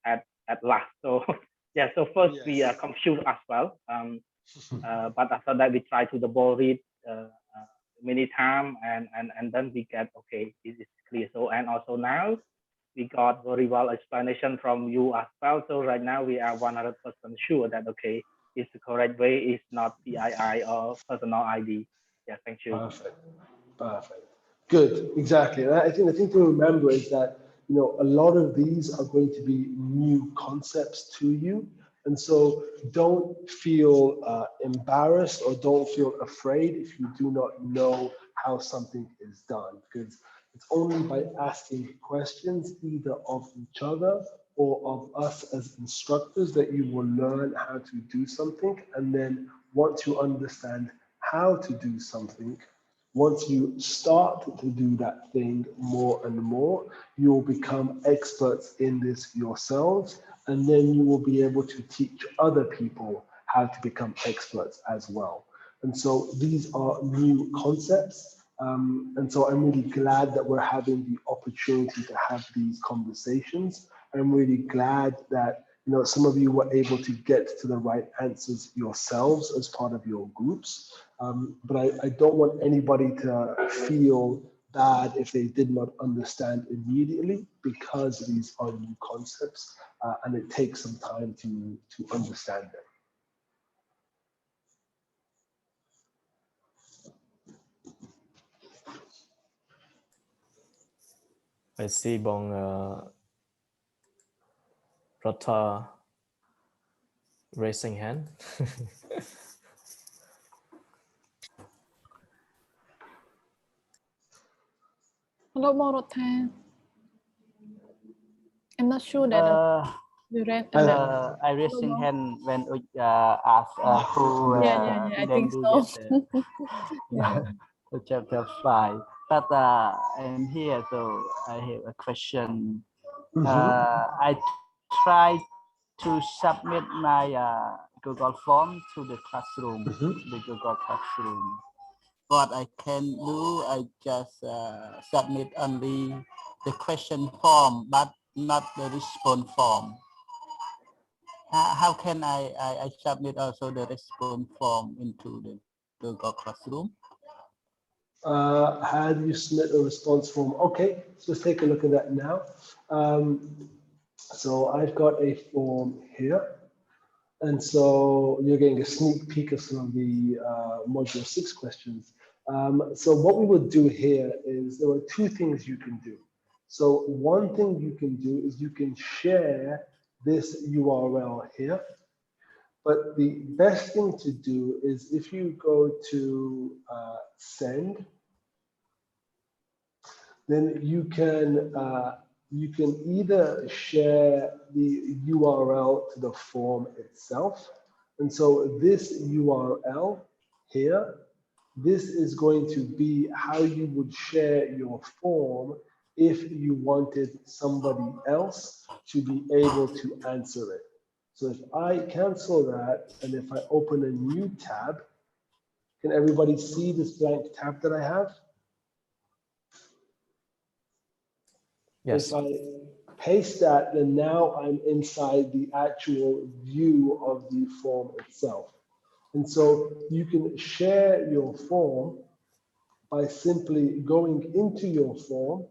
last. So yeah. So first we are confused as well. But after that, we try to double read many times, and then we get okay, it is clear. So and also now we got very well explanation from you as well. So right now we are 100% sure that okay, it's the correct way. It's not PII or personal ID. Yeah, thank you. Perfect. Perfect. Good. Exactly. And I think the thing to remember is that, you know, a lot of these are going to be new concepts to you. And so don't feel embarrassed or don't feel afraid if you do not know how something is done, because it's only by asking questions either of each other or of us as instructors that you will learn how to do something. And then once you understand how to do something, once you start to do that thing more and more, you'll become experts in this yourselves, and then you will be able to teach other people how to become experts as well. And so these are new concepts. And so I'm really glad that we're having the opportunity to have these conversations. I'm really glad that, you know, some of you were able to get to the right answers yourselves as part of your groups. But I don't want anybody to feel bad if they did not understand immediately, because these are new concepts and it takes some time to understand them. I see Bong Rata raising hand. Hello, Bong Rotha. I'm not sure that you read. I raising hand when ask who Yeah, I think so. the chapter 5. But I'm here, so I have a question. I try to submit my Google form to the classroom, the Google Classroom. What I can do, I just submit only the question form, but not the response form. How can I submit also the response form into the Google Classroom? How do you submit a response form? Okay, so let's take a look at that now. So I've got a form here. And so you're getting a sneak peek of some of the module 6 questions. So what we would do here is there are two things you can do. So one thing you can do is you can share this URL here. But the best thing to do is if you go to send, then you can either share the URL to the form itself. And so this URL here, this is going to be how you would share your form if you wanted somebody else to be able to answer it. So if I cancel that, and if I open a new tab, can everybody see this blank tab that I have? Yes. If I paste that, then now I'm inside the actual view of the form itself. And so you can share your form by simply going into your form,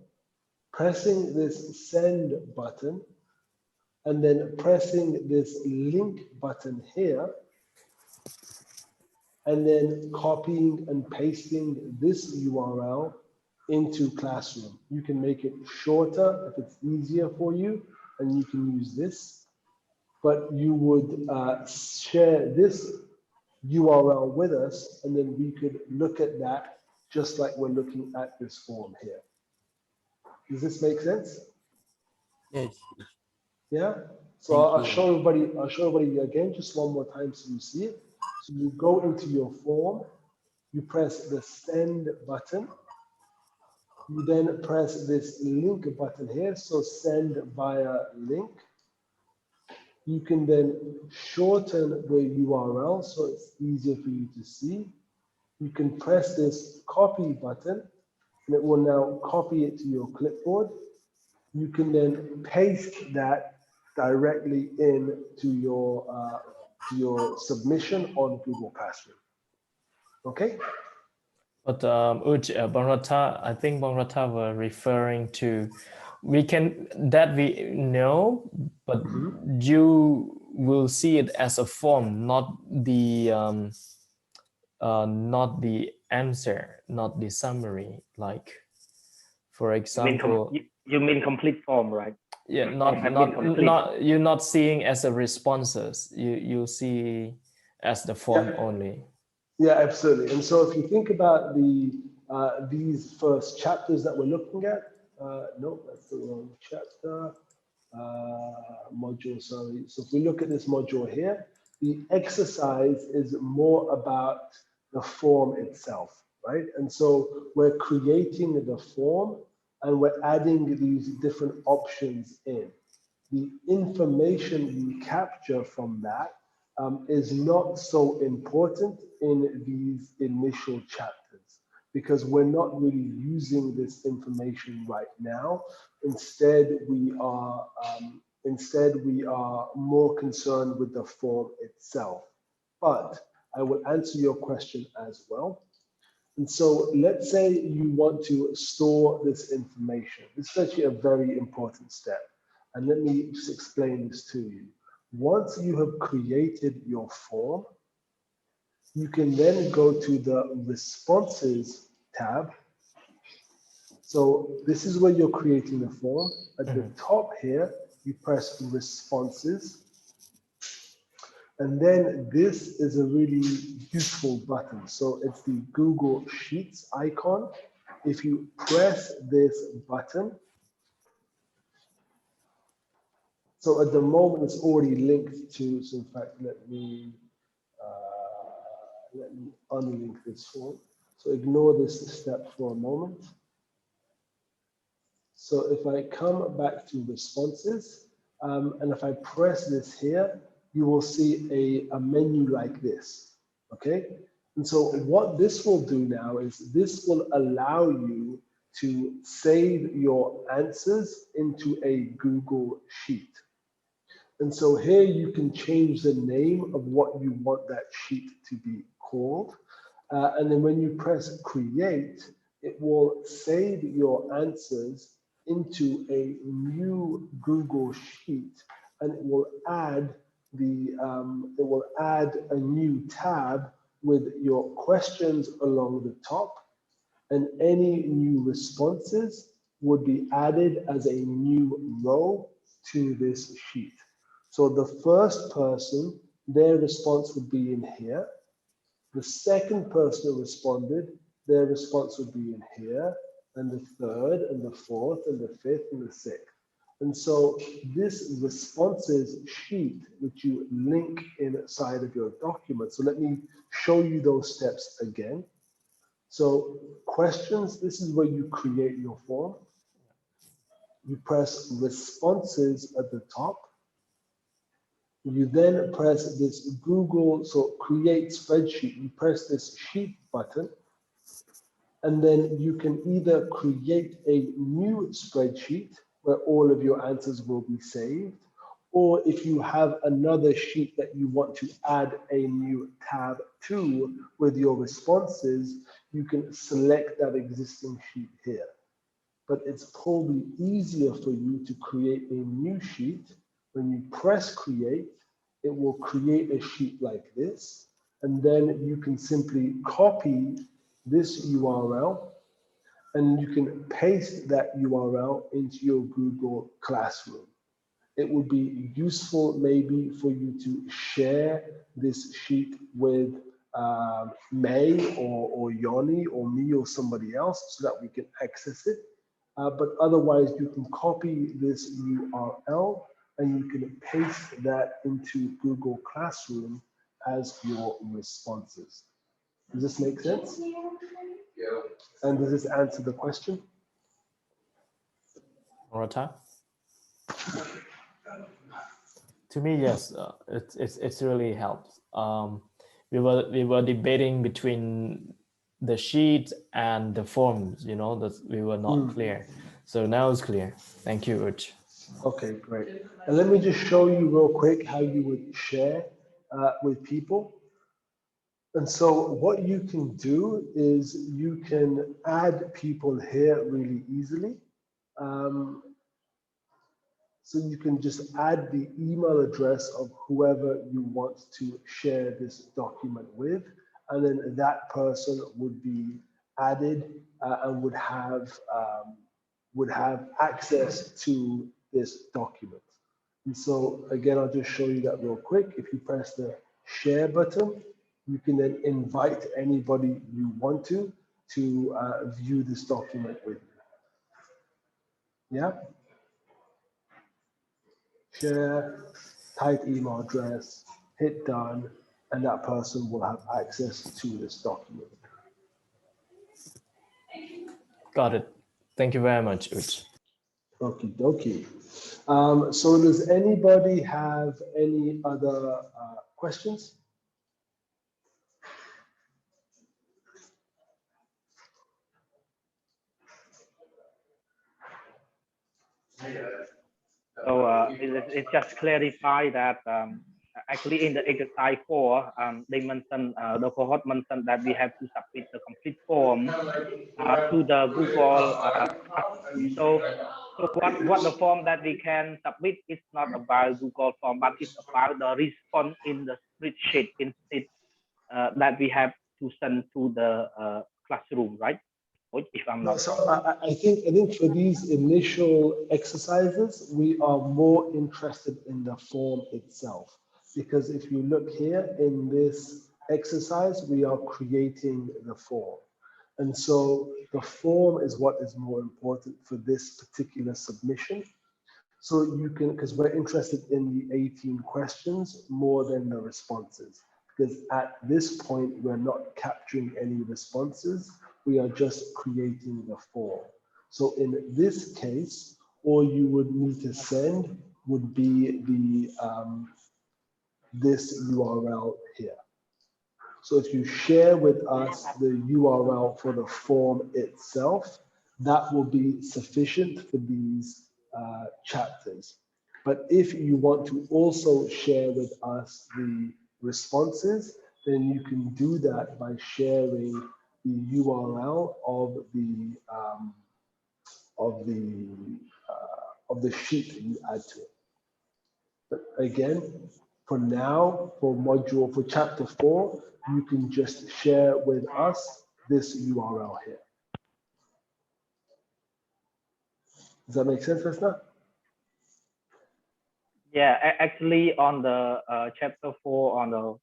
pressing this send button, and then pressing this link button here, and then copying and pasting this URL into Classroom. You can make it shorter if it's easier for you, and you can use this, but you would share this URL with us, and then we could look at that just like we're looking at this form here. Does this make sense? Yes. Yeah. So Thank I'll you. show everybody. I'll show everybody again, just one more time so you see it. So you go into your form, you press the send button. You then press this link button here. So send via link. You can then shorten the URL so it's easier for you to see. You can press this copy button and it will now copy it to your clipboard. You can then paste that directly into your submission on Google Classroom. Okay? But Bangratha, I think Bangratha were referring to, we know, but you will see it as a form, not the answer, not the summary. Like, for example, you mean complete form, right? yeah, you're not seeing as a responses. You see as the form only. Yeah, absolutely. And so if you think about these first chapters that we're looking at, no, that's the wrong chapter, module, sorry. So if we look at this module here, the exercise is more about the form itself, right? And so we're creating the form and we're adding these different options in. The information we capture from that is not so important in these initial chapters because we're not really using this information right now. Instead, we are more concerned with the form itself. But I will answer your question as well. And so let's say you want to store this information. This is actually a very important step. And let me just explain this to you. Once you have created your form, you can then go to the Responses tab. So this is where you're creating the form. At the top here, you press Responses. And then this is a really useful button. So it's the Google Sheets icon. If you press this button, so at the moment it's already linked to, so in fact, let me unlink this form. So ignore this step for a moment. So if I come back to responses, and if I press this here, you will see a menu like this, okay? And so what this will do now is this will allow you to save your answers into a Google Sheet. And so here you can change the name of what you want that sheet to be called. And then when you press create, it will save your answers into a new Google Sheet, and it will add a new tab with your questions along the top, and any new responses would be added as a new row to this sheet. So the first person, their response would be in here. The second person who responded, their response would be in here, and the third, and the fourth, and the fifth, and the sixth. And so this responses sheet, which you link inside of your document. So let me show you those steps again. So questions, this is where you create your form. You press responses at the top. You then press this Google, so create spreadsheet. You press this sheet button, and then you can either create a new spreadsheet where all of your answers will be saved, or if you have another sheet that you want to add a new tab to with your responses, you can select that existing sheet here. But it's probably easier for you to create a new sheet. When you press create, it will create a sheet like this. And then you can simply copy this URL and you can paste that URL into your Google Classroom. It would be useful maybe for you to share this sheet with May or Yoni or me or somebody else so that we can access it. But otherwise, you can copy this URL and you can paste that into Google Classroom as your responses. Does this make sense? Yeah. And does this answer the question? One more time. To me, yes, it's really helps. We were debating between the sheet and the forms, you know, that we were not clear. So now it's clear. Thank you, Uch. Okay, great. And let me just show you real quick how you would share with people. And so what you can do is you can add people here really easily. So you can just add the email address of whoever you want to share this document with, and then that person would be added and would have access to this document. And so again, I'll just show you that real quick. If you press the share button, you can then invite anybody you want to view this document with you. Yeah. Share, type email address, hit done, and that person will have access to this document. Got it. Thank you very much, Uch. Okie dokie. So does anybody have any other questions? So it just clarify that actually in the exercise 4, they mentioned, the cohort mentioned that we have to submit the complete form to the Google. So what the form that we can submit is not about Google form, but it's about the response in the spreadsheet instead that we have to send to the classroom, right? If I'm not so I think for these initial exercises, we are more interested in the form itself, because if you look here in this exercise, we are creating the form. And so the form is what is more important for this particular submission. So you can, because we're interested in the 18 questions more than the responses, because at this point, we're not capturing any responses. We are just creating the form. So in this case, all you would need to send would be the this URL here. So if you share with us the URL for the form itself, that will be sufficient for these chapters. But if you want to also share with us the responses, then you can do that by sharing the URL of the sheet that you add to it. But again, for now, for chapter 4, you can just share with us this URL here. Does that make sense, Vesna? Yeah, actually on the chapter 4 on the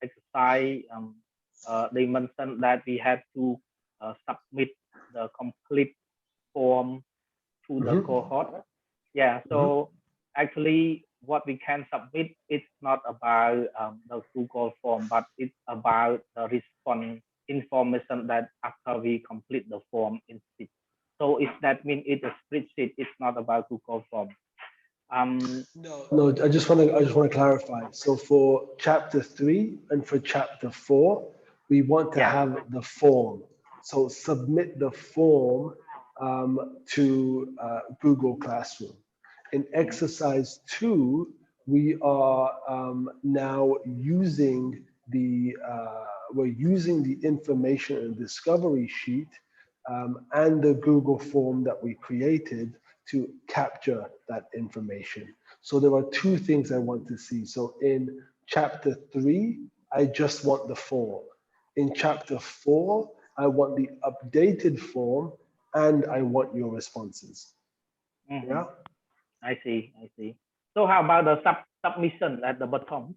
exercise, they mentioned that we have to submit the complete form to the cohort. Yeah, so actually what we can submit is not about the Google form, but it's about the response information that after we complete the form instead. So if that means it's a spreadsheet, it's not about Google form. No, I just want to clarify. So for chapter 3 and for chapter 4, we want to have the form. So submit the form to Google Classroom. In exercise 2, we are now using the we're using the information and discovery sheet and the Google form that we created to capture that information. So there are two things I want to see. So in chapter 3, I just want the form. In chapter 4, I want the updated form and I want your responses. Mhm. Yeah. I see. So how about the submission at the bottom?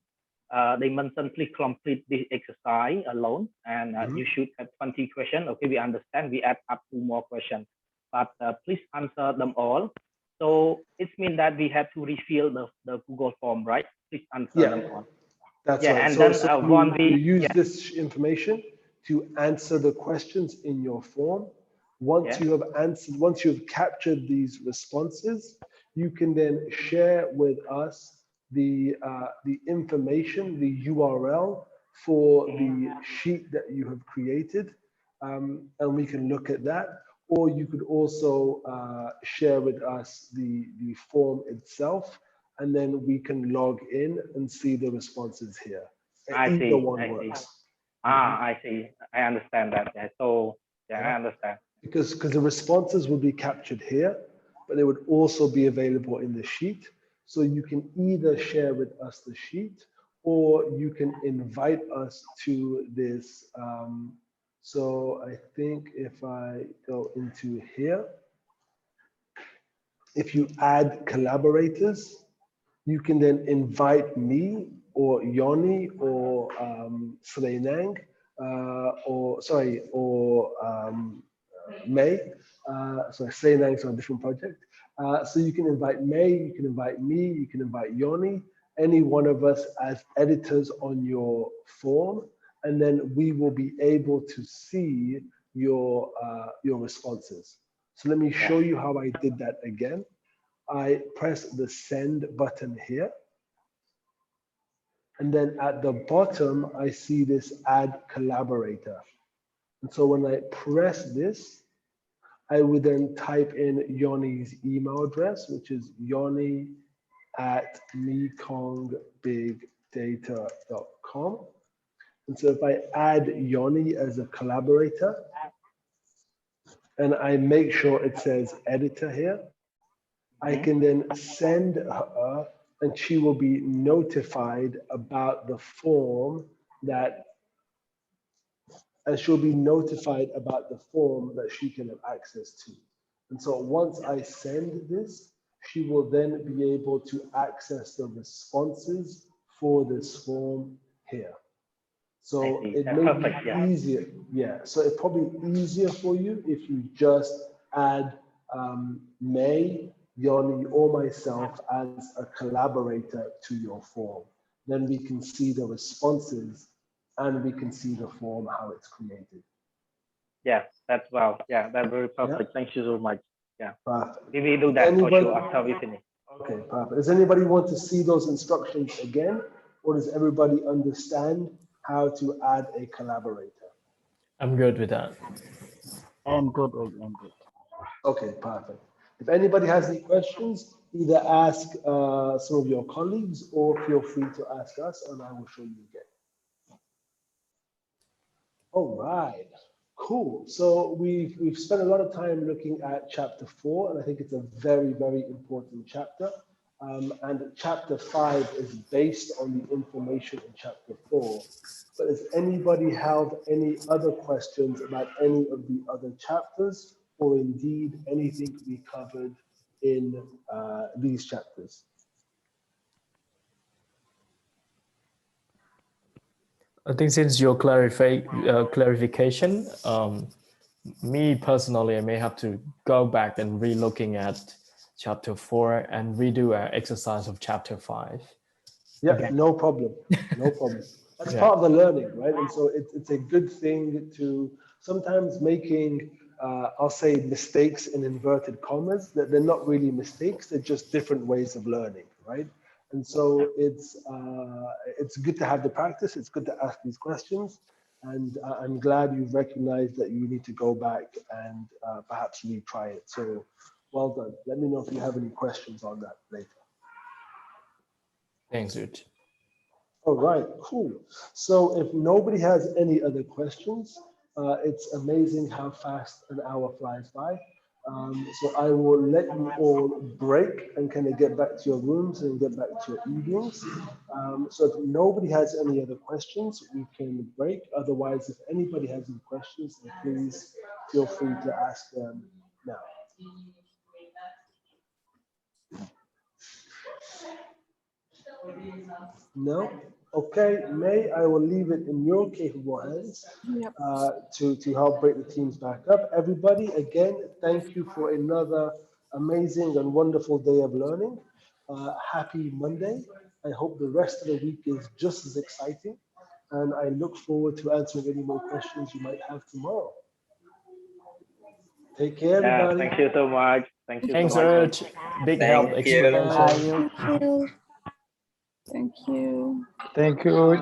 They mentioned please complete this exercise alone, and you should have 20 questions. Okay, we understand. We add up 2 more questions, but please answer them all. So it means that we have to refill the Google form, right? Please answer them all. That's Yeah, right. and So, then so one you we use this information to answer the questions in your form. Once you have answered, once you've captured these responses, you can then share with us the information, the URL for the sheet that you have created, and we can look at that. Or you could also share with us the form itself, and then we can log in and see the responses here. Either one works. I see. I understand that. Yeah. So I understand. Because the responses will be captured here, but they would also be available in the sheet. So you can either share with us the sheet, or you can invite us to this. So I think if I go into here, if you add collaborators, you can then invite me or Yoni or Sreenang, or May. Sorry, Sreenang is on a different project. So you can invite May, you can invite me, you can invite Yoni, any one of us as editors on your form, and then we will be able to see your responses. So let me show you how I did that again. I press the send button here. And then at the bottom, I see this add collaborator. And so when I press this, I would then type in Yoni's email address, which is yoni@mekongbigdata.com. And so if I add Yoni as a collaborator, and I make sure it says editor here, I can then send her, and she will be notified about the form that, and she'll be notified about the form that she can have access to. And so once I send this, she will then be able to access the responses for this form here. So it may be easier. Yeah, so it's probably easier for you if you just add May, Yoni, or myself as a collaborator to your form. Then we can see the responses and we can see the form, how it's created. Yeah, that's well. Yeah, that's very perfect. Yeah. Thank you so much. Yeah. Perfect. We will do that for sure after we finish. Okay, perfect. Does anybody want to see those instructions again, or does everybody understand how to add a collaborator? I'm good with that. I'm good. Okay, perfect. If anybody has any questions, either ask some of your colleagues or feel free to ask us and I will show you again. All right, cool. So we've spent a lot of time looking at chapter 4, and I think it's a very, very important chapter. And chapter 5 is based on the information in chapter 4. But does anybody have any other questions about any of the other chapters, or indeed anything we covered in these chapters? I think since your clarification, me personally, I may have to go back and re-looking at chapter 4 and redo an exercise of chapter 5. Yeah, Okay. no problem. No problem. That's part of the learning, right? And so it's a good thing to sometimes making, I'll say, mistakes in inverted commas, that they're not really mistakes, they're just different ways of learning, right? And so it's good to have the practice, it's good to ask these questions, and I'm glad you've recognized that you need to go back and perhaps retry it. So well done. Let me know if you have any questions on that later. Thanks, Ruth. All right, cool. So if nobody has any other questions, it's amazing how fast an hour flies by. So I will let you all break and kind of get back to your rooms and get back to your evenings. So if nobody has any other questions, we can break. Otherwise, if anybody has any questions, then please feel free to ask them now. No? Okay, May, I will leave it in your capable hands Yep. to help break the teams back up. Everybody, again, thank you for another amazing and wonderful day of learning. Happy Monday. I hope the rest of the week is just as exciting. And I look forward to answering any more questions you might have tomorrow. Take care, Yeah, everybody. thank you so much. Thank you Thanks, so much. Urge. Big help Thank you. explanation. Bye. Thank you. Thank you. Thank you.